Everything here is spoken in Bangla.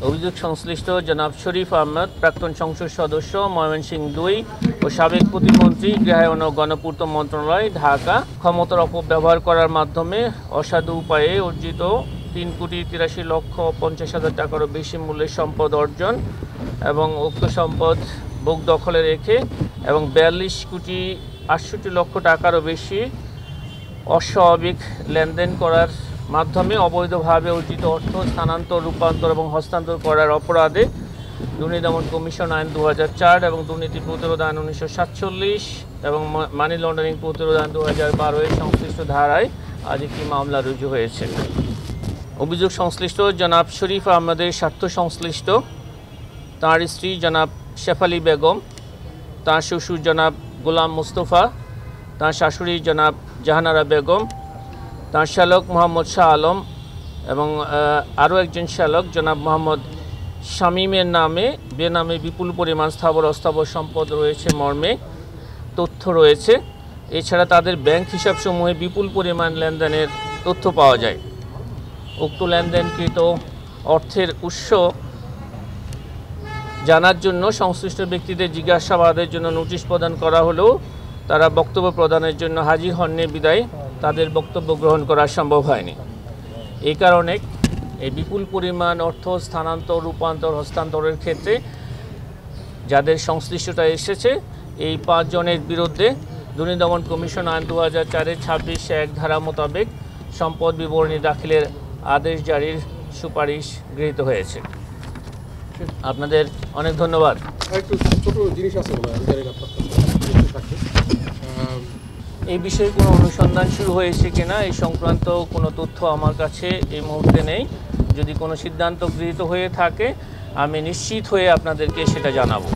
অভিযোগ সংশ্লিষ্ট জনাব শরীফ আহমেদ, প্রাক্তন সংসদ সদস্য, ময়মনসিংহ ২ ও সাবেক প্রতিমন্ত্রী, গৃহায়ন ও গণপূর্ত মন্ত্রণালয়, ঢাকা, ক্ষমতার অপব্যবহার করার মাধ্যমে অসাধু উপায়ে অর্জিত ৩,৮৩,৫০,০০০ টাকারও বেশি মূল্যের সম্পদ অর্জন এবং উক্ত সম্পদ ভোগ দখলে রেখে এবং ৪২,৬৮,০০,০০০ টাকারও বেশি অস্বাভাবিক লেনদেন করার মাধ্যমে অবৈধভাবে অর্জিত অর্থ স্থানান্তর, রূপান্তর এবং হস্তান্তর করার অপরাধে দুর্নীতি দমন কমিশন আইন ২০০৪ এবং দুর্নীতি প্রতিরোধ আইন ১৯৪৭ এবং মানি লন্ডারিং প্রতিরোধ আইন ২০১২ এর সংশ্লিষ্ট ধারায় আজ একটি মামলা রুজু হয়েছে। অভিযোগ সংশ্লিষ্ট জনাব শরীফ আহমেদের স্বার্থ সংশ্লিষ্ট তাঁর স্ত্রী জনাব শেফালি বেগম, তাঁর শ্বশুর জনাব গোলাম মুস্তফা, তাঁর শাশুড়ি জনাব জাহানারা বেগম, তাঁর শ্যালক মোহাম্মদ শাহ আলম এবং আরও একজন শ্যালক জনাব মোহাম্মদ শামীমের নামে বেনামে বিপুল পরিমাণ স্থাবর অস্থাবর সম্পদ রয়েছে মর্মে তথ্য রয়েছে। এছাড়া তাদের ব্যাংক হিসাবসমূহে বিপুল পরিমাণ লেনদেনের তথ্য পাওয়া যায়। উক্ত লেনদেনকৃত অর্থের উৎস জানার জন্য সংশ্লিষ্ট ব্যক্তিদের জিজ্ঞাসাবাদের জন্য নোটিশ প্রদান করা হলেও তারা বক্তব্য প্রদানের জন্য হাজির হননি বিদায় তাদের বক্তব্য গ্রহণ করা সম্ভব হয়নি। এই কারণে এই বিপুল পরিমাণ অর্থ স্থানান্তর, রূপান্তর, হস্তান্তরের ক্ষেত্রে যাদের সংশ্লিষ্টতা এসেছে এই ৫ জনের বিরুদ্ধে দুর্নীতি দমন কমিশন আইন ২০০৪-এর ২৬-১ ধারা মোতাবেক সম্পদ বিবরণী দাখিলের আদেশ জারির সুপারিশ গৃহীত হয়েছে। আপনাদের অনেক ধন্যবাদ। এই বিষয়ে কোনো অনুসন্ধান শুরু হয়েছে কিনা এই সংক্রান্ত কোনো তথ্য আমার কাছে এই মুহূর্তে নেই। যদি কোনো সিদ্ধান্ত গৃহীত হয়ে থাকে আমি নিশ্চিত হয়ে আপনাদেরকে সেটা জানাবো।